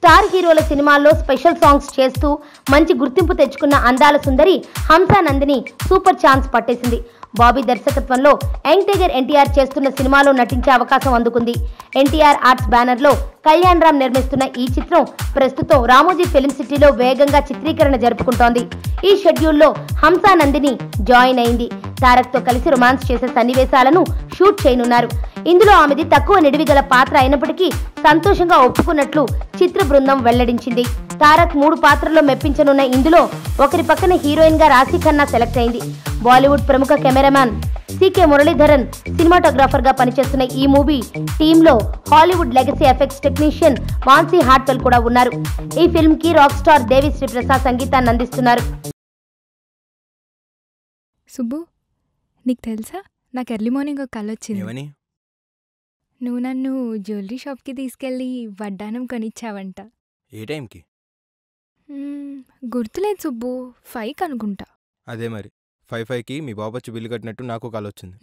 Star హీరోల సినిమాల్లో special songs చేస్తూ మంచి గుర్తింపు తెచ్చుకున్న అందాల సుందరి హంసా నందిని సూపర్ ఛాన్స్ పట్టేసింది. బాబీ దర్శకత్వంలో యంగ్ టైగర్ ఎన్టీఆర్ చేస్తున్న సినిమాలో నటించే అవకాశం అందుకుంది. ఎన్టీఆర్ ఆర్ట్స్ బ్యానర్ లో కళ్యాణ్ రామ్ నిర్మిస్తున్న ఈ చిత్రం ప్రస్తుతం రామోజీ ఫిల్మ్ సిటీలో వేగంగా చిత్రీకరణ జరుపుకుంటోంది. ఈ షెడ్యూల్లో హంసా నందిని జాయిన్ అయింది. తారక్ తో కలిసి రొమాన్స్ చేసే సన్నివేశాలను షూట్ చేయనున్నారు. ఇందులో ఆమెది తక్కువ నిడివి గల పాత్ర అయినప్పటికీ సంతోషంగా ఒప్పుకున్నట్లు చిత్ర బృందం వెల్లడించింది. తారక్ 3 పాత్రల్లో మెప్పించనున్న ఇందులో ఒకరి పక్కన హీరోయిన్ గా రాశి ఖన్నా సెలెక్ట్ అయింది. బాలీవుడ్ ప్రముఖ కెమెరామ్యాన్ సికే మురళీధరన్ సినిమాటోగ్రాఫర్ గా పనిచేస్తున్న ఈ మూవీ టీంలో Hollywood legacy effects technician Mansi Hartwell కూడా ఉన్నారు. ఈ ఫిల్మ్ కి రాక్ స్టార్ దేవిశ్రీ ప్రసాద్ సంగీతాన్ని అందిస్తున్నారు. సుబ్బు, నీకు తెలుసా, నాకు ఎర్లీ మార్నింగ్ ఒక కల వచ్చింది. నువ్వు నన్ను జ్యువెలరీ షాప్కి తీసుకెళ్ళి వడ్డానం కొనిచ్చావంట. ఏ టైంకి? గుర్తులేదు సుబ్బు, 5కి అనుకుంటా. అదే మరి 5కి మీ బాబు వచ్చి బిల్లు కట్టినట్టు నాకు కాల్ వచ్చింది.